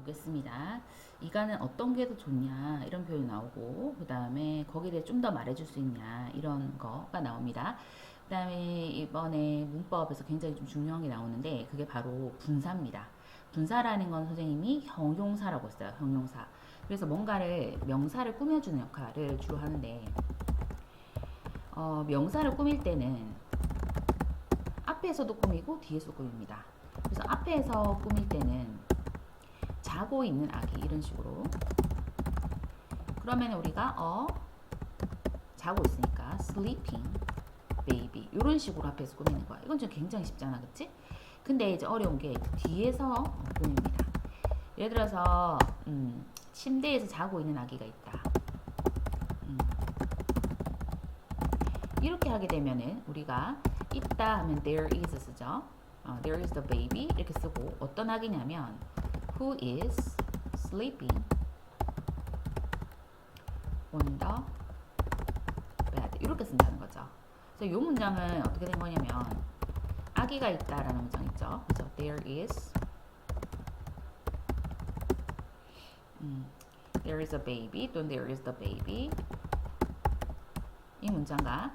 보겠습니다. 이가는 어떤 게 더 좋냐 이런 표현이 나오고 그 다음에 거기에 대해 좀 더 말해줄 수 있냐 이런 거가 나옵니다. 그 다음에 이번에 문법에서 굉장히 좀 중요한 게 나오는데 그게 바로 분사입니다. 분사라는 건 선생님이 형용사라고 했어요. 형용사. 그래서 뭔가를 명사를 꾸며주는 역할을 주로 하는데 명사를 꾸밀 때는 앞에서도 꾸미고 뒤에서도 꾸밉니다. 그래서 앞에서 꾸밀 때는 자고 있는 아기 이런 식으로 그러면 우리가 자고 있으니까 sleeping baby 이런 식으로 앞에서 꾸미는 거야. 이건 좀 굉장히 쉽잖아, 그치? 근데 이제 어려운 게 뒤에서 꾸밉니다. 예를 들어서 침대에서 자고 있는 아기가 있다. 이렇게 하게 되면은 우리가 있다 하면 there is 쓰죠. there is the baby 이렇게 쓰고 어떤 아기냐면 who is sleeping on the bed 이렇게 쓴다는 거죠. 그래서 이 문장은 어떻게 된 거냐면 아기가 있다라는 문장 있죠. 그래서 there is there is a baby 또는 there is the baby 이 문장과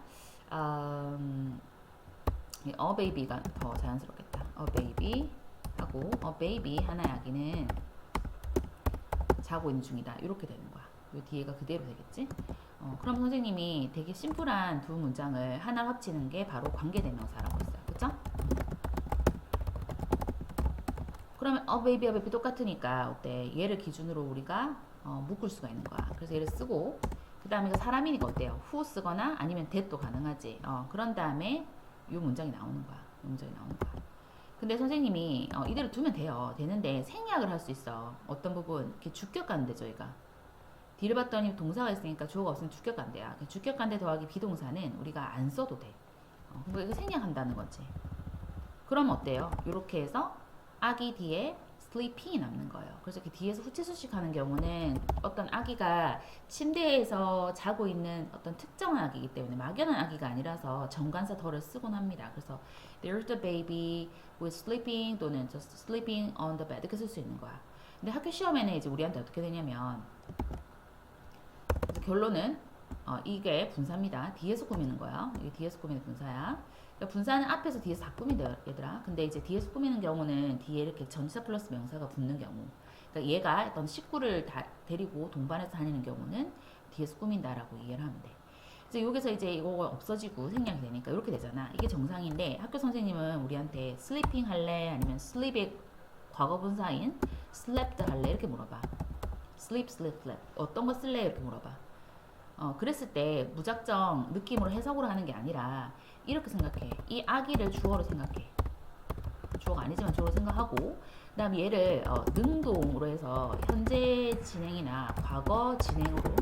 a baby가 더 자연스럽겠다. a baby 하고 a baby 하나의 아기는 자고 있는 중이다. 이렇게 되는 거야. 이 뒤에가 그대로 되겠지? 그럼 선생님이 되게 심플한 두 문장을 하나 합치는 게 바로 관계대명사라고 했어요. 그쵸? 그러면 a baby 똑같으니까 어때? 얘를 기준으로 우리가 묶을 수가 있는 거야. 그래서 얘를 쓰고 그 다음에 이거 사람이니까 어때요? who 쓰거나 아니면 that도 가능하지. 그런 다음에 이 문장이 나오는 거야. 이 문장이 나오는 거야. 근데 선생님이 이대로 두면 돼요. 되는데 생략을 할 수 있어. 어떤 부분 이렇게 주격간대 저희가 뒤를 봤더니 동사가 있으니까 주어가 없으면 주격간대야. 주격간대 더하기 비동사는 우리가 안 써도 돼. 그러니까 이거 생략한다는 거지. 그럼 어때요? 이렇게 해서 아기 뒤에 sleeping이 남는 거예요. 그래서 이렇게 뒤에서 후치수식 하는 경우는 어떤 아기가 침대에서 자고 있는 어떤 특정한 아기이기 때문에 막연한 아기가 아니라서 정관사 더를 쓰곤 합니다. 그래서 there's the baby who is sleeping 또는 just sleeping on the bed 이렇게 쓸 수 있는 거야. 근데 학교 시험에는 이제 우리한테 어떻게 되냐면 결론은 이게 분사입니다. 뒤에서 꾸미는 거야. 이게 뒤에서 꾸미는 분사야. 그러니까 분사는 앞에서 뒤에서 다 꾸민다 얘들아. 근데 이제 뒤에서 꾸미는 경우는 뒤에 이렇게 전치사 플러스 명사가 붙는 경우. 그러니까 얘가 어떤 식구를 데리고 동반해서 다니는 경우는 뒤에서 꾸민다라고 이해를 하면 돼. 그래서 여기서 이제 이거가 없어지고 생략이 되니까 이렇게 되잖아. 이게 정상인데 학교 선생님은 우리한테 sleeping 할래 아니면 sleep의 과거 분사인 slept 할래 이렇게 물어봐. sleep, sleep, sleep. 어떤 거 쓸래 이렇게 물어봐. 그랬을 때 무작정 느낌으로 해석으로 하는 게 아니라 이렇게 생각해. 이 아기를 주어로 생각해. 주어가 아니지만 주어로 생각하고 그 다음에 얘를 능동으로 해서 현재 진행이나 과거 진행으로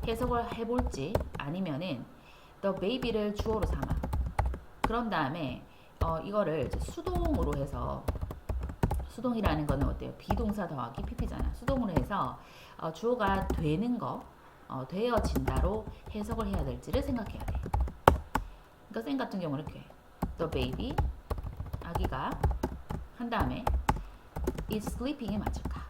해석을 해볼지 아니면은 the baby를 주어로 삼아. 그런 다음에 이거를 이제 수동으로 해서 수동이라는 거는 어때요? 비동사 더하기 pp잖아. 수동으로 해서 주어가 되는 거 되어진다로 해석을 해야 될지를 생각해야 돼. 그러니까 쌤 같은 경우는 이렇게 the baby 아기가 한 다음에 is sleeping이 맞을까?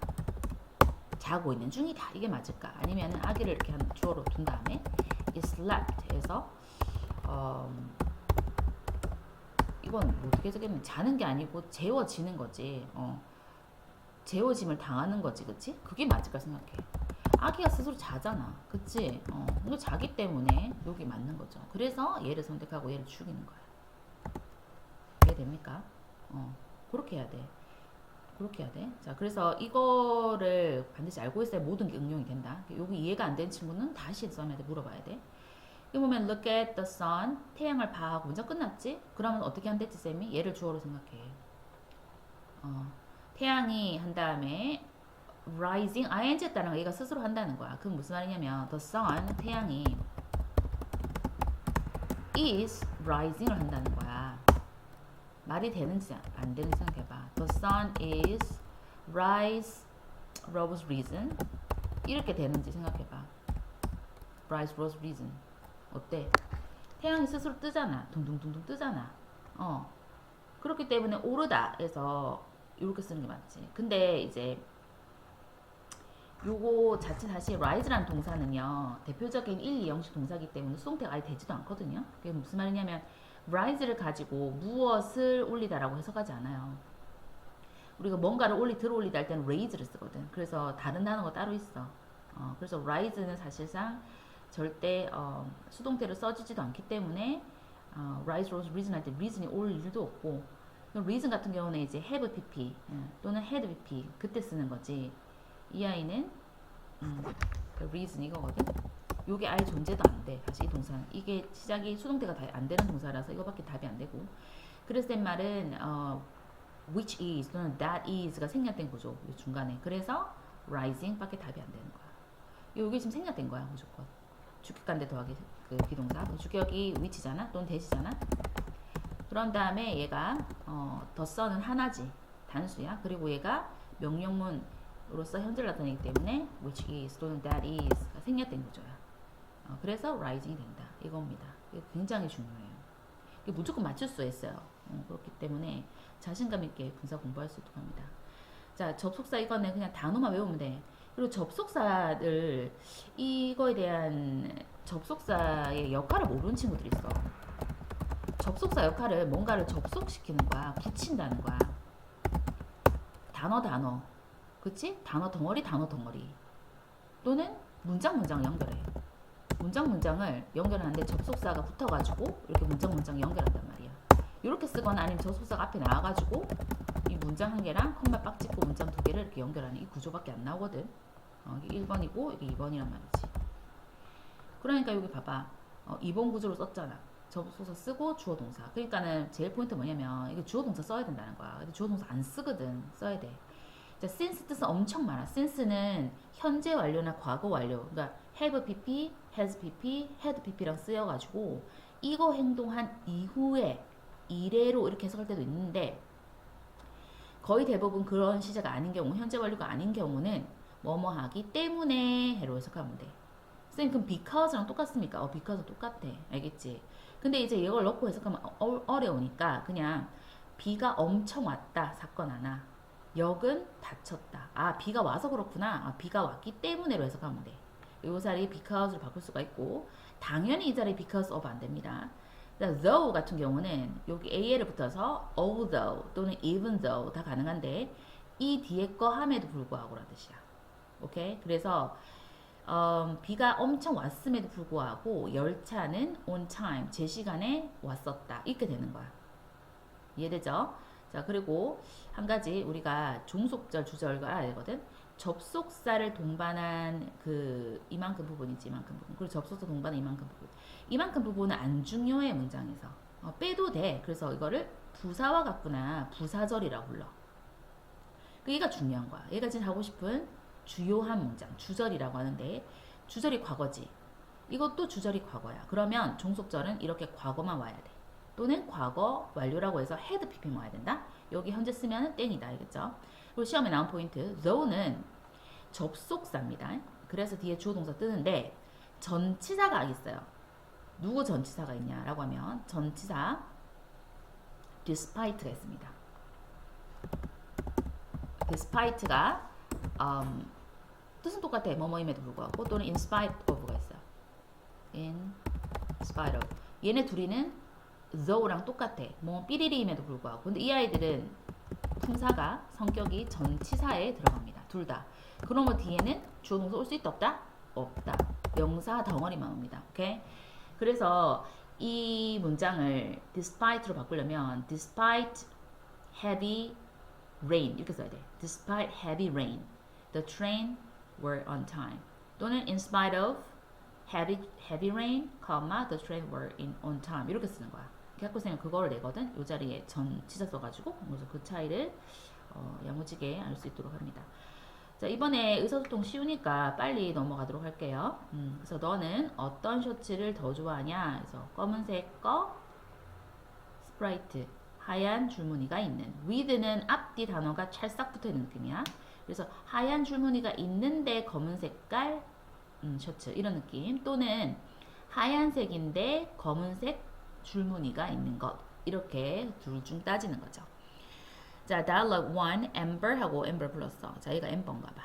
자고 있는 중이다 이게 맞을까? 아니면 아기를 이렇게 한 주어로 둔 다음에 is slept 해서 이건 어떻게 해석하면 자는 게 아니고 재워지는 거지. 재워짐을 당하는 거지, 그치? 그게 맞을까 생각해. 아기가 스스로 자잖아, 그치? 이거 자기 때문에 여기 맞는 거죠. 그래서 얘를 선택하고 얘를 죽이는 거야. 이해됩니까? 그렇게 해야 돼. 그렇게 해야 돼. 자, 그래서 이거를 반드시 알고 있어야 모든 게 응용이 된다. 여기 이해가 안 된 친구는 다시 쌤한테 물어봐야 돼. 여기 보면 look at the sun 태양을 봐 하고 문장 끝났지? 그러면 어떻게 한댔지 쌤이? 얘를 주어로 생각해. 태양이 한 다음에 rising ing 했다는 거 얘가 스스로 한다는 거야. 그건 무슨 말이냐면 the sun 태양이 is rising을 한다는 거야. 말이 되는지 안 되는지 생각해봐. The sun is rose reason 이렇게 되는지 생각해봐. rise rose reason 어때? 태양이 스스로 뜨잖아. 둥둥둥둥 뜨잖아. 그렇기 때문에 오르다 해서 이렇게 쓰는 게 맞지. 근데 이제 요거 자체 사실 rise라는 동사는요 대표적인 1, 2형식 동사이기 때문에 수동태가 아예 되지도 않거든요. 그게 무슨 말이냐면 rise를 가지고 무엇을 올리다라고 해석하지 않아요. 우리가 뭔가를 들어 올리다 할 때는 raise를 쓰거든. 그래서 다른 단어가 따로 있어. 그래서 rise는 사실상 절대 수동태를 써주지도 않기 때문에 rise, rose, risen 할 때 reason이 올 일도 없고 reason 같은 경우는 이제 have pp 또는 had pp 그때 쓰는 거지. 이 아이는 reason 이거거든. 요게 아예 존재도 안 돼. 사실 이 동사는 이게 시작이 수동태가 다 안 되는 동사라서 이거밖에 답이 안 되고. 그래서 된 말은 which is 또는 that is가 생략된 구조 요 중간에. 그래서 rising밖에 답이 안 되는 거야. 요게 지금 생략된 거야 무조건. 주격관대 더하기 그 비동사. 주격이 which잖아 또는 that이잖아. 그런 다음에 얘가 the sun은 하나지 단수야. 그리고 얘가 명령문으로서 현재를 나타내기 때문에 which is 또는 that is가 생략된 구조야. 그래서 rising이 된다 이겁니다. 이거 굉장히 중요해요. 이게 무조건 맞출 수 있어요. 그렇기 때문에 자신감 있게 분사 공부할 수 있도록 합니다. 자, 접속사 이거는 그냥 단어만 외우면 돼. 그리고 접속사를 이거에 대한 접속사의 역할을 모르는 친구들이 있어. 접속사 역할을 뭔가를 접속시키는 거야. 붙인다는 거야. 단어. 그치? 단어 덩어리. 또는 문장 연결해. 문장을 연결하는데 접속사가 붙어가지고 이렇게 문장 연결한단 말이야. 이렇게 쓰거나 아니면 접속사가 앞에 나와가지고 이 문장 한 개랑 콤마 빡 찍고 문장 두 개를 이렇게 연결하는 이 구조밖에 안 나오거든. 이게 1번이고 이게 2번이란 말이지. 그러니까 여기 봐봐. 2번 구조로 썼잖아. 접속사 쓰고 주어 동사. 그러니까는 제일 포인트 뭐냐면 이게 주어 동사 써야 된다는 거야. 근데 주어 동사 안 쓰거든. 써야 돼. 자, since 뜻은 엄청 많아. since는 현재 완료나 과거 완료. 그러니까 have pp, has pp, had pp랑 쓰여가지고 이거 행동한 이후에 이래로 이렇게 해석할 때도 있는데 거의 대부분 그런 시제가 아닌 경우, 현재 완료가 아닌 경우는 뭐뭐 하기 때문에 해로 해석하면 돼. 쌤 그럼 because랑 똑같습니까? because랑 똑같아. 알겠지? 근데 이제 이걸 넣고 해석하면 어려우니까 그냥 비가 엄청 왔다. 사건 하나. 역은 다쳤다. 비가 와서 그렇구나. 비가 왔기 때문에로 해석하면 돼. 이 자리에 because를 바꿀 수가 있고 당연히 이 자리에 because of 안 됩니다. though 같은 경우는 여기 AL을 붙어서 although 또는 even though 다 가능한데 이 뒤에 거 함에도 불구하고라는 뜻이야. 오케이? 그래서 비가 엄청 왔음에도 불구하고 열차는 on time 제 시간에 왔었다. 이렇게 되는 거야. 이해되죠? 자, 그리고 한 가지 우리가 종속절, 주절과 알아야 되거든. 접속사를 동반한 그 이만큼 부분이지, 이만큼 부분. 그리고 접속사 동반한 이만큼 부분. 이만큼 부분은 안 중요해 문장에서. 빼도 돼. 그래서 이거를 부사와 같구나. 부사절이라고 불러. 얘가 중요한 거야. 얘가 지금 하고 싶은 주요한 문장, 주절이라고 하는데 주절이 과거지. 이것도 주절이 과거야. 그러면 종속절은 이렇게 과거만 와야 돼. 또는 과거 완료라고 해서 had pp만 와야 된다. 여기 현재 쓰면 땡이다. 알겠죠? 그리고 시험에 나온 포인트 though는 접속사입니다. 그래서 뒤에 주어 동사 뜨는데 전치사가 있어요. 누구 전치사가 있냐라고 하면 전치사 despite가 있습니다. despite가 뜻은 똑같아. 뭐뭐임에도 불구하고 또는 in spite of가 있어요. in spite of. 얘네 둘이는 though랑 똑같아. 뭐 삐리리임에도 불구하고. 근데 이 아이들은 품사가 성격이 전치사에 들어갑니다. 둘 다. 그러면 뒤에는 주어 동사 올 수 있다 없다? 없다. 명사 덩어리만 옵니다. 오케이? 그래서 이 문장을 despite로 바꾸려면 despite heavy rain 이렇게 써야 돼. Despite heavy rain, the train were on time. 또는 in spite of heavy rain, the train were on time 이렇게 쓰는 거야. 학교생은 그거를 내거든. 이 자리에 전치사 써가지고 그래서 그 차이를 야무지게 알 수 있도록 합니다. 자, 이번에 의사소통 쉬우니까 빨리 넘어가도록 할게요. 그래서 너는 어떤 셔츠를 더 좋아하냐? 그래서 검은색 거, 스프라이트, 하얀 줄무늬가 있는. with는 앞뒤 단어가 찰싹 붙어있는 느낌이야. 그래서 하얀 줄무늬가 있는데 검은 색깔 셔츠 이런 느낌. 또는 하얀색인데 검은색 줄무늬가 있는 것. 이렇게 둘 중 따지는 거죠. 자, dialogue 1, Amber하고 Amber 불렀어. 자, 얘가 Amber인가 봐.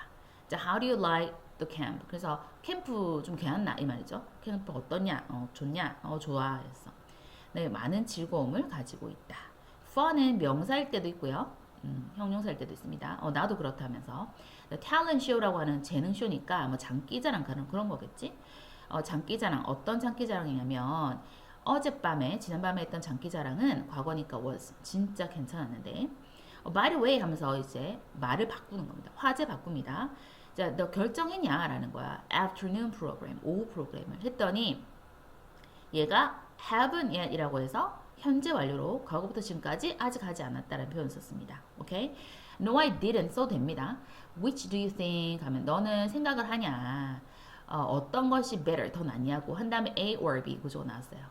자, how do you like the camp? 그래서 캠프 좀 괜찮나 이 말이죠. 캠프 어떠냐? 좋냐? 좋아. 했어. 네, 많은 즐거움을 가지고 있다. fun은 명사일 때도 있고요. 형용사일 때도 있습니다. 나도 그렇다면서. talent show라고 하는 재능 쇼니까 뭐 장기자랑 그런 거겠지. 장기자랑 어떤 장기자랑이냐면 어젯밤에 지난밤에 했던 장기자랑은 과거니까 was 진짜 괜찮았는데 by the way 하면서 이제 말을 바꾸는 겁니다. 화제 바꿉니다. 자, 너 결정했냐? 라는 거야. afternoon program, 오후 프로그램을 했더니 얘가 haven't yet 이라고 해서 현재 완료로 과거부터 지금까지 아직 하지 않았다라는 표현을 썼습니다. 오케이? No, I didn't 써도 됩니다. Which do you think? 하면 너는 생각을 하냐? 어떤 것이 better, 더 낫냐고 한 다음에 A or B 구조가 나왔어요.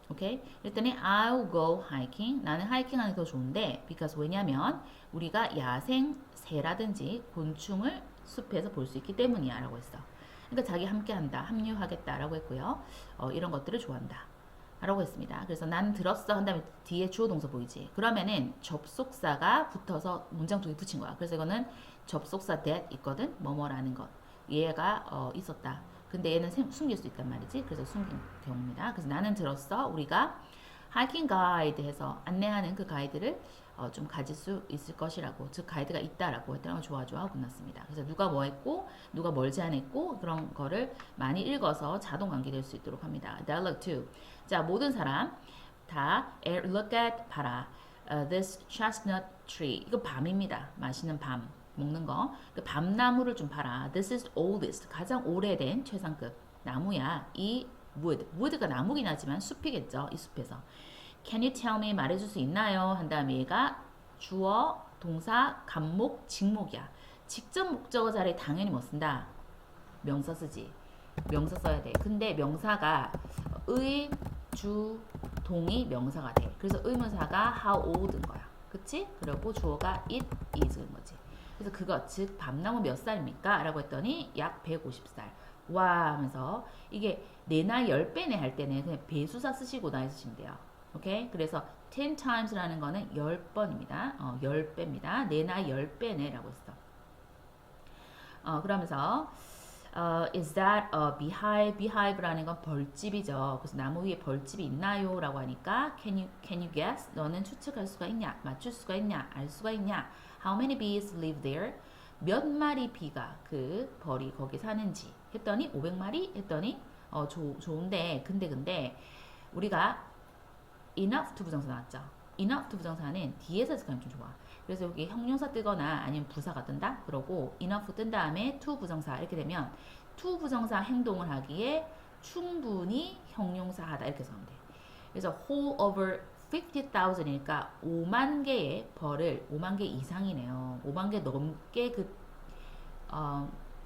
오케이? 그랬더니 I'll go hiking. 나는 하이킹하는 게 더 좋은데 because 왜냐면 우리가 야생 새라든지 곤충을 숲에서 볼 수 있기 때문이야 라고 했어. 그러니까 자기 함께한다, 합류하겠다 라고 했고요. 이런 것들을 좋아한다 라고 했습니다. 그래서 나는 들었어 한 다음에 뒤에 주어 동사 보이지? 그러면은 접속사가 붙어서 문장 두 개 붙인 거야. 그래서 이거는 접속사 that 있거든? 뭐뭐라는 것. 얘가 있었다. 근데 얘는 숨길 수 있단 말이지. 그래서 숨긴 경우입니다. 그래서 나는 들었어. 우리가 하이킹 가이드 해서 안내하는 그 가이드를 좀 가질 수 있을 것이라고, 즉 가이드가 있다라고 했더니 좋아 하고 끝났습니다. 그래서 누가 뭐 했고 누가 뭘 제안했고 그런 거를 많이 읽어서 자동 관계될 수 있도록 합니다. Dialogue 2. 자, 모든 사람 다 look at 봐라. This chestnut tree. 이거 밤입니다. 마시는 밤. 먹는 거. 그 밤나무를 좀 봐라. This is oldest. 가장 오래된 최상급 나무야. 이 wood. wood가 나무긴 하지만 숲이겠죠. 이 숲에서. Can you tell me? 말해줄 수 있나요? 한 다음에 얘가 주어, 동사, 간목, 직목이야. 직접 목적어 자리에 당연히 뭐 쓴다? 명사 쓰지. 명사 써야 돼. 근데 명사가 의, 주, 동이 명사가 돼. 그래서 의문사가 how old인 거야. 그치? 그리고 주어가 it is인 거지. 그래서 그거 즉 밤나무 몇 살입니까? 라고 했더니 약 150살. 와 하면서 이게 내 나이 10배네 할 때는 그냥 배수사 쓰시고 나이 쓰시면 돼요. 오케이? 그래서 10 times라는 거는 10번입니다. 10배입니다. 내 나이 10배네 라고 했어. 그러면서 is that a beehive? beehive라는 건 벌집이죠. 그래서 나무 위에 벌집이 있나요? 라고 하니까 can you guess? 너는 추측할 수가 있냐? 맞출 수가 있냐? 알 수가 있냐? How many bees live there? 몇 마리 비가 그 벌이 거기 사는지 했더니 500마리 했더니 좋은데 근데 우리가 enough to 부정사 나왔죠. enough to 부정사는 뒤에서 해석하면 좀 좋아. 그래서 여기 형용사 뜨거나 아니면 부사가 뜬다. 그러고 enough 뜬 다음에 to 부정사 이렇게 되면 to 부정사 행동을 하기에 충분히 형용사 하다 이렇게 해석하면 돼. 그래서 whole over 50,000이니까 5만 개의 벌을 5만 개 이상이네요. 5만 개 넘게 그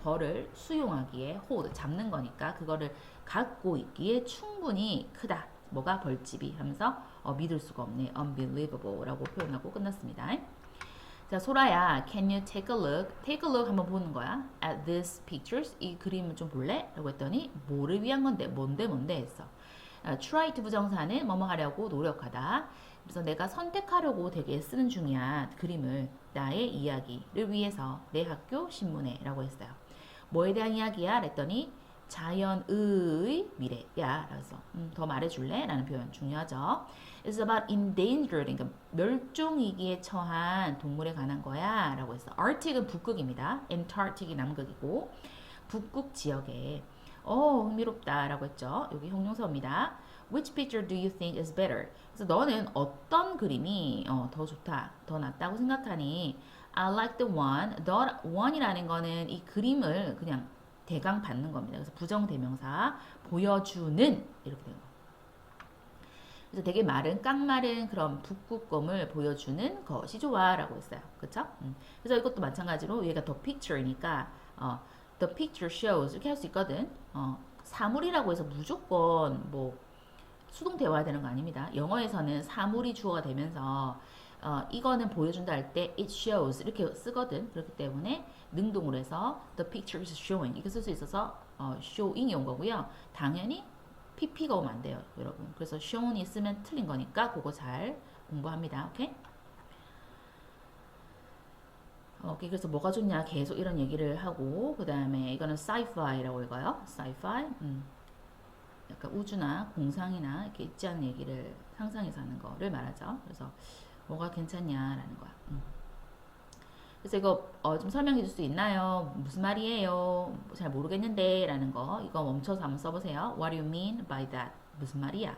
벌을 수용하기에 hold 잡는 거니까 그거를 갖고 있기에 충분히 크다. 뭐가 벌집이 하면서 믿을 수가 없네. unbelievable 라고 표현하고 끝났습니다. 자, 소라야, can you take a look? take a look 한번 보는 거야. at these pictures. 이 그림을 좀 볼래? 라고 했더니 뭐를 위한 건데? 뭔데 했어. try to 부정사는 뭐뭐 하려고 노력하다. 그래서 내가 선택하려고 되게 쓰는 중이야. 그림을. 나의 이야기를 위해서 내 학교 신문에 라고 했어요. 뭐에 대한 이야기야? 그랬더니 자연의 미래야. 그래서 더 말해줄래? 라는 표현 중요하죠. It's about endangered, 그러니까 멸종위기에 처한 동물에 관한 거야 라고 했어. Arctic은 북극입니다. Antarctic이 남극이고 북극 지역에 흥미롭다 라고 했죠. 여기 형용사입니다. Which picture do you think is better? 그래서 너는 어떤 그림이 더 좋다, 더 낫다고 생각하니? I like the one. The one이라는 거는 이 그림을 그냥 대강 받는 겁니다. 그래서 부정대명사 보여주는 이렇게 되는 거. 그래서 되게 마른 깡마른 그런 북극곰을 보여주는 것이 좋아라고 했어요. 그렇죠? 그래서 이것도 마찬가지로 얘가 the picture니까 the picture shows 이렇게 할 수 있거든. 사물이라고 해서 무조건 뭐 수동 대화해야 되는 거 아닙니다. 영어에서는 사물이 주어가 되면서 이거는 보여준다 할 때 it shows 이렇게 쓰거든. 그렇기 때문에 능동으로 해서 the picture is showing 이렇게 쓸 수 있어서 showing이 온 거고요. 당연히 pp가 오면 안 돼요, 여러분. 그래서 shown이 쓰면 틀린 거니까 그거 잘 공부합니다. 오케이? 오케이, 그래서 뭐가 좋냐 계속 이런 얘기를 하고 그 다음에 이거는 sci-fi라고 읽어요. sci-fi. 약간 우주나 공상이나 이렇게 있지 않은 얘기를 상상해서 하는 거를 말하죠. 그래서 뭐가 괜찮냐라는 거야. 그래서 이거 좀 설명해 줄 수 있나요? 무슨 말이에요? 잘 모르겠는데 라는 거 이거 멈춰서 한번 써보세요. What do you mean by that? 무슨 말이야?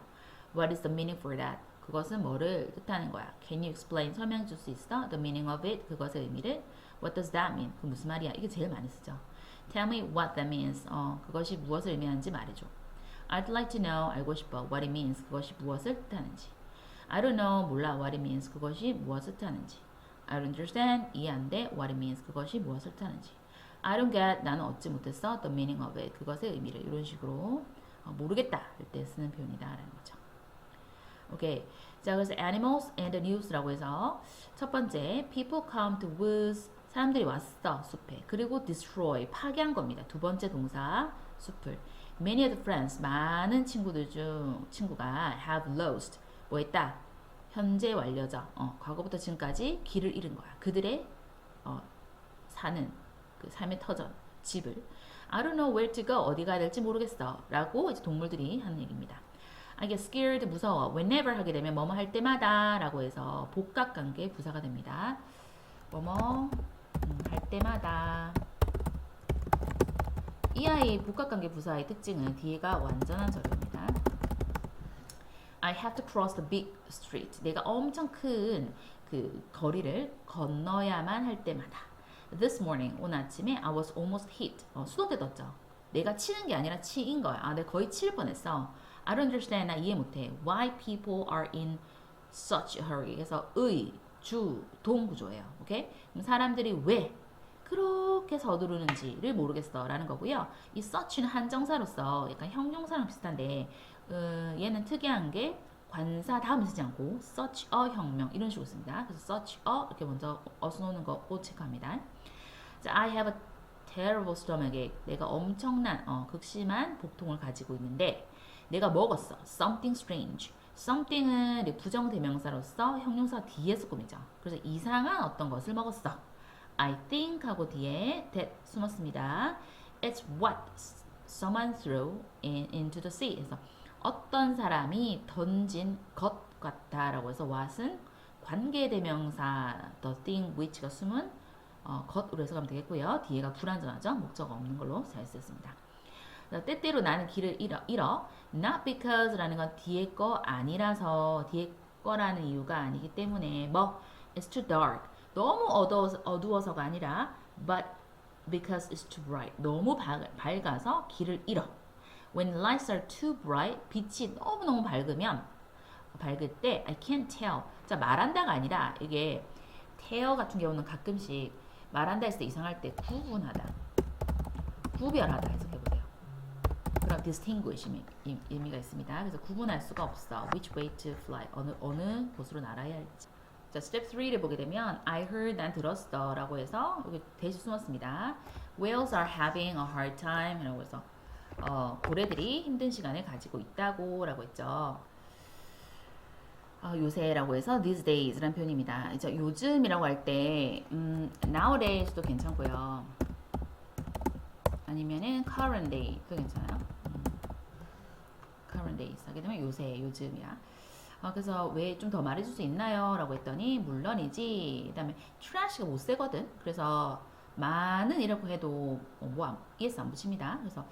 What is the meaning for that? 그것은 뭐를 뜻하는 거야? Can you explain? 설명해 줄 수 있어? The meaning of it? 그것의 의미를? What does that mean? 그 무슨 말이야? 이게 제일 많이 쓰죠. Tell me what that means. 그것이 무엇을 의미하는지 말해줘. I'd like to know. 알고 싶어. What it means. 그것이 무엇을 뜻하는지. I don't know. 몰라. What it means. 그것이 무엇을 뜻하는지. I don't understand. 이해 안 돼. What it means. 그것이 무엇을 뜻하는지. I don't get. 나는 얻지 못했어. The meaning of it. 그것의 의미를. 이런 식으로 모르겠다 할 때 쓰는 표현이다 라는 거죠. 오케이. 자, 그래서 animals and the news라고 해서 첫 번째 people come to woods. 사람들이 왔어. 숲에. 그리고 destroy. 파괴한 겁니다. 두 번째 동사 숲을. Many of the friends. 많은 친구들 중 친구가 have lost. 뭐 했다? 현재 완료죠. 과거부터 지금까지 길을 잃은 거야. 그들의 사는 그 삶의 터전, 집을. I don't know where to go. 어디 가야 될지 모르겠어. 라고 이제 동물들이 하는 얘기입니다. I get scared. 무서워. Whenever 하게 되면 뭐뭐 할 때마다 라고 해서 복합관계 부사가 됩니다. 뭐뭐 할 때마다. 이 아이 복합관계 부사의 특징은 뒤에가 완전한 절입니다. I have to cross the big street. 내가 엄청 큰 그 거리를 건너야만 할 때마다. This morning, 오늘 아침에 I was almost hit. 수동태 떴죠. 내가 치는 게 아니라 치인 거야. 내가 거의 칠 뻔했어. I don't understand. 나 이해 못해. Why people are in such a hurry. 그래서 의, 주, 동 구조예요. 오케이? 그럼 사람들이 왜 그렇게 서두르는지를 모르겠어 라는 거고요. 이 such는 한정사로서 약간 형용사랑 비슷한데 얘는 특이한 게 관사 다음에 쓰지 않고 such a 혁명 이런 식으로 씁니다. 그래서 such a 이렇게 먼저 어수 놓는 거 꼭 체크합니다. 자, I have a terrible stomachache. 내가 엄청난 극심한 복통을 가지고 있는데 내가 먹었어. Something strange. something은 부정대명사로서 형용사 뒤에서 꾸미죠. 그래서 이상한 어떤 것을 먹었어. I think 하고 뒤에 that 숨었습니다. It's what someone threw into the sea. 그래서 어떤 사람이 던진 것 같다라고 해서 what은 관계대명사 the thing which가 숨은 것으로 해석하면 되겠고요. 뒤에가 불완전하죠. 목적 없는 걸로 잘 쓰였습니다. 때때로 나는 길을 잃어. Not because 라는 건 뒤에 거 아니라서 뒤에 거라는 이유가 아니기 때문에 뭐 It's too dark. 너무 어두워서가 아니라 but because it's too bright. 너무 밝아서 길을 잃어. When lights are too bright, 빛이 너무너무 밝을 때 I can't tell. 자, 말한다가 아니라 이게 tell 같은 경우는 가끔씩 말한다 했을 때 이상할 때 구분하다, 구별하다 해석해보세요. 그럼 distinguish 의미가 있습니다. 그래서 구분할 수가 없어. Which way to fly. 어느 곳으로 날아야 할지. 자, 스텝 3를 보게 되면 I heard, 난 들었어 라고 해서 여기 대신 숨었습니다. Whales are having a hard time 라고 해서 고래들이 힘든 시간을 가지고 있다고 라고 했죠. 요새라고 해서 these days 라는 표현입니다. 이제 요즘이라고 할 때 nowadays도 괜찮고요. 아니면은 current day도 괜찮아요. current days 하게 되면 요새, 요즘이야. 그래서 왜 좀 더 말해줄 수 있나요? 라고 했더니 물론이지. 그 다음에 trash가 못 세거든. 그래서 많은 이라고 해도 ES 안 붙입니다. 그래서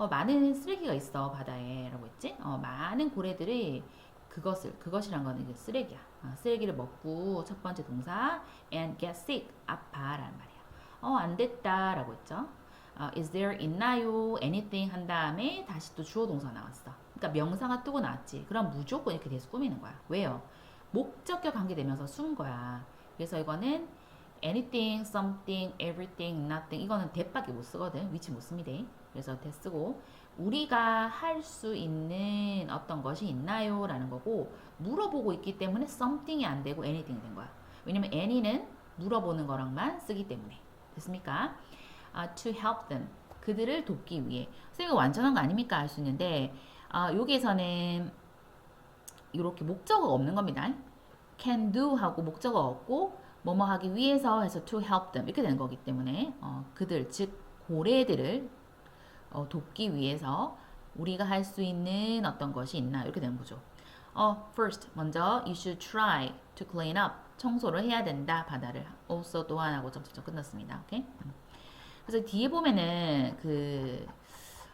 많은 쓰레기가 있어 바다에 라고 했지. 많은 고래들이 그것이란 거는 이제 쓰레기야. 쓰레기를 먹고 첫 번째 동사 and get sick 아파 라는 말이야. 안 됐다 라고 했죠. is there 있나요? anything 한 다음에 다시 또 주어 동사 나왔어. 그러니까 명사가 뜨고 나왔지. 그럼 무조건 이렇게 돼서 꾸미는 거야. 왜요? 목적격 관계되면서 숨은 거야. 그래서 이거는 anything, something, everything, nothing 이거는 대밖에 못 쓰거든. 위치 못 씁니다. 그래서 대 쓰고 우리가 할 수 있는 어떤 것이 있나요? 라는 거고 물어보고 있기 때문에 something이 안 되고 anything이 된 거야. 왜냐면 any는 물어보는 거랑만 쓰기 때문에. 됐습니까? to help them. 그들을 돕기 위해. 선생님 완전한 거 아닙니까? 할 수 있는데 여기에서는 이렇게 목적어가 없는 겁니다. can do 하고 목적어 없고 뭐뭐 하기 위해서 해서 to help them 이렇게 되는 거기 때문에 그들 즉 고래들을 돕기 위해서 우리가 할 수 있는 어떤 것이 있나 이렇게 되는 거죠. First 먼저 you should try to clean up 청소를 해야 된다 바다를 also 또한 하고 점점점 끝났습니다. 오케이? 그래서 뒤에 보면은 그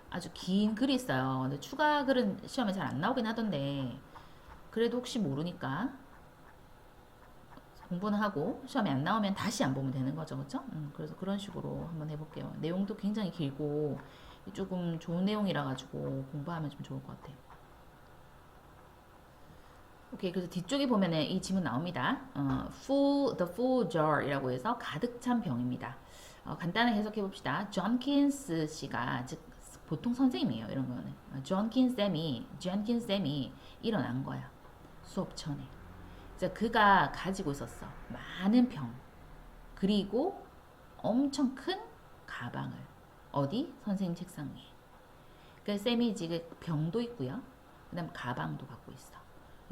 아주 긴 글이 있어요. 근데 추가 글은 시험에 잘 안 나오긴 하던데 그래도 혹시 모르니까 공부는 하고 시험에 안 나오면 다시 안 보면 되는 거죠, 그렇죠? 그래서 그런 식으로 한번 해볼게요. 내용도 굉장히 길고 조금 좋은 내용이라 가지고 공부하면 좀 좋을 것 같아요. 오케이, 그래서 뒤쪽에 보면은 이 지문 나옵니다. the full jar이라고 해서 가득 찬 병입니다. 간단하게 해석해 봅시다. 존킨스 씨가 즉 보통 선생님이에요. 이런 거는 존킨 쌤이 일어난 거야. 수업 전에. 그래서 그가 가지고 있었어. 많은 병. 그리고 엄청 큰 가방을. 어디? 선생님 책상 위에. 그러니까 쌤이 지금 병도 있고요. 그 다음 가방도 갖고 있어.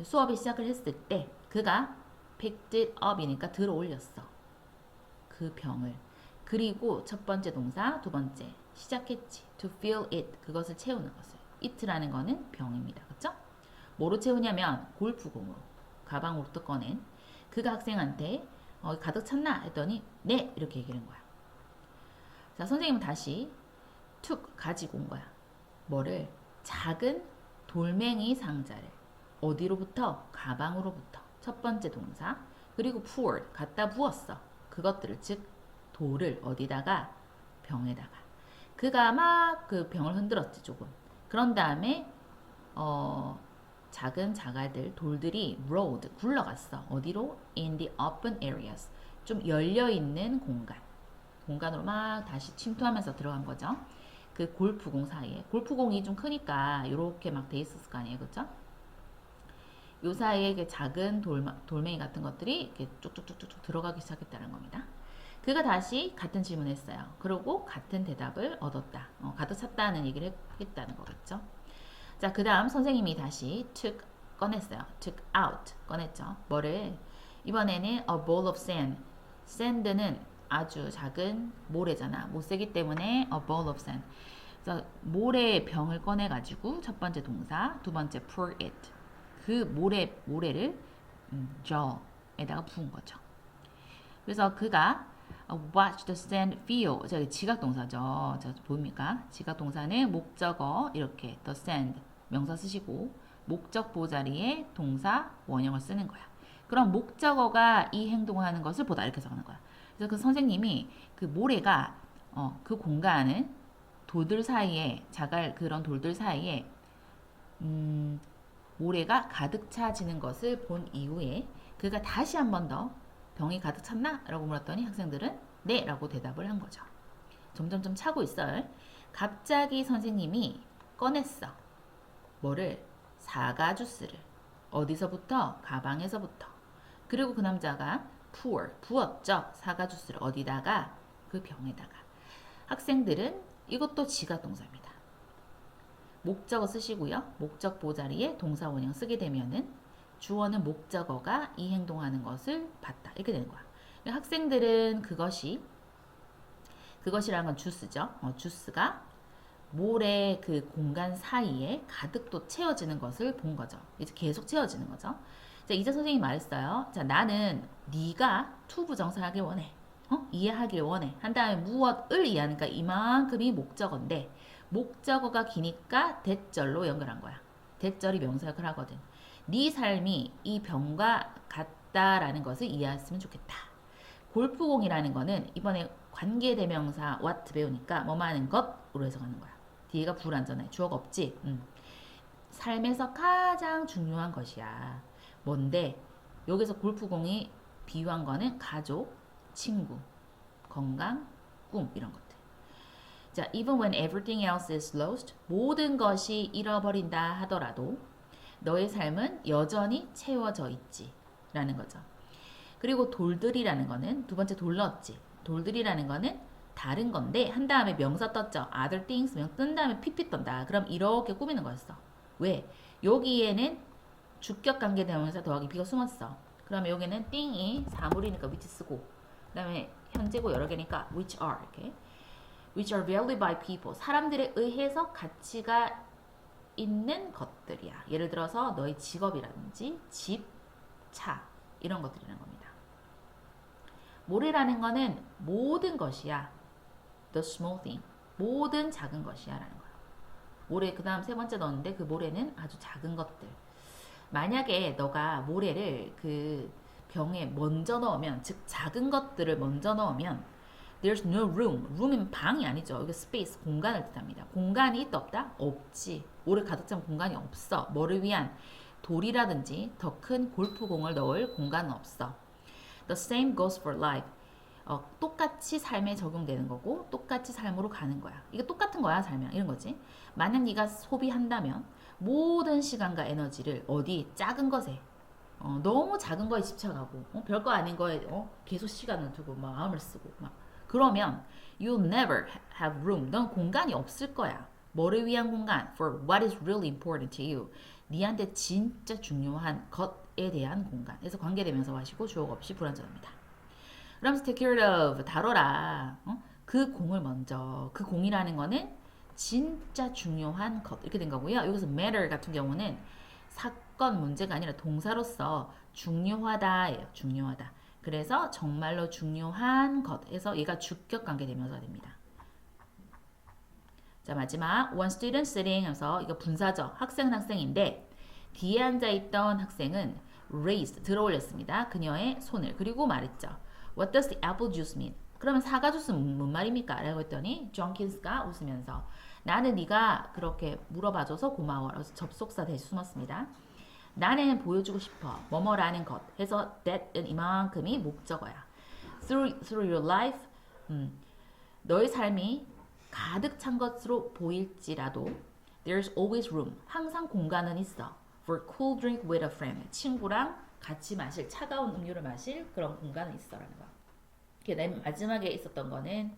수업이 시작을 했을 때 그가 picked it up이니까 들어 올렸어. 그 병을. 그리고 첫 번째 동사, 두 번째 시작했지. to fill it 그것을 채우는 것을. it라는 거는 병입니다. 그렇죠? 뭐로 채우냐면 골프공으로 가방으로 또 꺼낸 그가 학생한테 가득 찼나 했더니 네 이렇게 얘기하는 거야. 자 선생님은 다시 took 가지고 온 거야. 뭐를? 작은 돌멩이 상자를 어디로부터? 가방으로부터. 첫 번째 동사. 그리고 poured 갖다 부었어. 그것들을 즉 돌을 어디다가? 병에다가. 그가 막 그 병을 흔들었지 조금. 그런 다음에 작은 자갈들 돌들이 rolled 굴러갔어. 어디로? In the open areas. 좀 열려있는 공간으로 막 다시 침투하면서 들어간 거죠. 그 골프공 사이에. 골프공이 좀 크니까 이렇게 막 돼 있었을 거 아니에요. 그쵸? 요 사이에 작은 돌멩이 같은 것들이 이렇게 쭉쭉쭉쭉 들어가기 시작했다는 겁니다. 그가 다시 같은 질문을 했어요. 그리고 같은 대답을 얻었다. 가득 찼다는 얘기를 했다는 거겠죠. 자, 그 다음 선생님이 다시 took 꺼냈어요. took out 꺼냈죠. 뭐를? 이번에는 a bowl of sand. sand는 아주 작은 모래잖아. 못쓰기 때문에 a bowl of sand. 그래서 모래의 병을 꺼내가지고 첫 번째 동사, 두 번째 pour it. 그 모래를 jar에다가 부은 거죠. 그래서 그가 watch the sand feel. 저기 지각 동사죠. 자, 보입니까? 지각 동사는 목적어 이렇게 the sand 명사 쓰시고 목적 보자리에 동사 원형을 쓰는 거야. 그럼 목적어가 이 행동을 하는 것을 보다 이렇게 적는 거야. 그래서 그 선생님이 그 모래가 그 공간은 돌들 사이에 그런 돌들 사이에 모래가 가득 차지는 것을 본 이후에 그가 다시 한 번 더 병이 가득 찼나? 라고 물었더니 학생들은 네 라고 대답을 한 거죠. 점점점 차고 있어요. 갑자기 선생님이 꺼냈어. 뭐를? 사과 주스를. 어디서부터? 가방에서부터. 그리고 그 남자가 부었죠. 사과 주스를 어디다가? 그 병에다가. 학생들은 이것도 지각 동사입니다. 목적어 쓰시고요. 목적 보자리에 동사 원형 쓰게 되면은 주어는 목적어가 이 행동하는 것을 봤다. 이렇게 되는 거야. 학생들은 그것이라는 건 주스죠. 주스가 모래 그 공간 사이에 가득 또 채워지는 것을 본 거죠. 이제 계속 채워지는 거죠. 자, 이제 선생님이 말했어요. 자, 나는 네가 to 부정사하길 원해. 이해하길 원해. 한 다음에 무엇을 이해하니까 이만큼이 목적어인데 목적어가 기니까 대절로 연결한 거야. 대절이 명사 역할을 하거든. 네 삶이 이 병과 같다라는 것을 이해했으면 좋겠다. 골프공이라는 거는 이번에 관계대명사 what 배우니까 뭐뭐 하는 것으로 해석하는 거야. 뒤에가 불완전해. 주어가 없지. 삶에서 가장 중요한 것이야. 뭔데? 여기서 골프공이 비유한 거는 가족, 친구, 건강, 꿈 이런 것들. 자, even when everything else is lost, 모든 것이 잃어버린다 하더라도 너의 삶은 여전히 채워져 있지 라는 거죠. 그리고 돌들이라는 거는 두 번째 돌 넣었지. 돌들이라는 거는 다른 건데 한 다음에 명사 떴죠. other things 뜬 다음에 pp 떤다. 그럼 이렇게 꾸미는 거였어. 왜? 여기에는 주격 관계 대명사 더하기 b가 숨었어. 그러면 여기는 띵이 사물이니까 which 쓰고 그 다음에 현재고 여러 개니까 which are 이렇게 which are valued by people 사람들에 의해서 가치가 있는 것들이야. 예를 들어서 너의 직업이라든지 집, 차 이런 것들이라는 겁니다. 모래라는 거는 모든 것이야. The small thing. 모든 작은 것이야 라는 거야. 모래 그 다음 세 번째 넣었는데 그 모래는 아주 작은 것들. 만약에 너가 모래를 그 병에 먼저 넣으면 즉 작은 것들을 먼저 넣으면 There's no room. room은 방이 아니죠. 이거 space, 공간을 뜻합니다. 공간이 있다 없다? 없지. 모래 가득 찬 공간이 없어. 뭐를 위한 돌이라든지 더 큰 골프공을 넣을 공간은 없어. The same goes for life. 똑같이 삶에 적용되는 거고 똑같이 삶으로 가는 거야. 이거 똑같은 거야 삶이랑 이런 거지. 만약 네가 소비한다면 모든 시간과 에너지를 어디 작은 것에 너무 작은 거에 집착하고 별거 아닌 거에 계속 시간을 두고 마음을 쓰고 막 그러면 you'll never have room. 넌 공간이 없을 거야. 뭐를 위한 공간? For what is really important to you. 니한테 진짜 중요한 것에 대한 공간. 그래서 관계대명사 하시고 주어가 없이 불완전합니다. 그러면서 take care of 다뤄라. 그 공을 먼저. 그 공이라는 거는 진짜 중요한 것 이렇게 된 거고요. 여기서 matter 같은 경우는 사건 문제가 아니라 동사로서 중요하다예요. 중요하다. 그래서 정말로 중요한 것에서 얘가 주격 관계 대명사가 됩니다. 자 마지막 one student sitting 해서 이거 분사죠. 학생은 학생인데 뒤에 앉아있던 학생은 raised 들어올렸습니다. 그녀의 손을 그리고 말했죠. What does the apple juice mean? 그러면 사과 주스는 뭔 말입니까? 라고 했더니 존킨스가 웃으면서 나는 네가 그렇게 물어봐줘서 고마워. 그래서 접속사 대신 숨었습니다. 나는 보여주고 싶어. 뭐뭐라는 것 해서 that은 이만큼이 목적어야. Through your life 너의 삶이 가득 찬 것으로 보일지라도 there's always room. 항상 공간은 있어. For cool drink with a friend. 친구랑 같이 마실 차가운 음료를 마실 그런 공간은 있어라는 거. 맨 마지막에 있었던 거는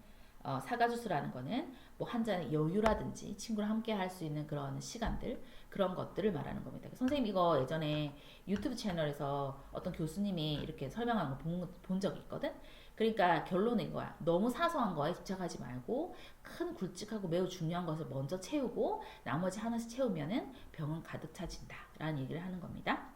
사과 주스라는 거는 뭐 한 잔의 여유라든지 친구랑 함께 할 수 있는 그런 시간들 그런 것들을 말하는 겁니다. 선생님 이거 예전에 유튜브 채널에서 어떤 교수님이 이렇게 설명한 거 본 적이 있거든. 그러니까 결론은 이거야. 너무 사소한 거에 집착하지 말고 큰 굵직하고 매우 중요한 것을 먼저 채우고 나머지 하나씩 채우면은 병은 가득 차진다 라는 얘기를 하는 겁니다.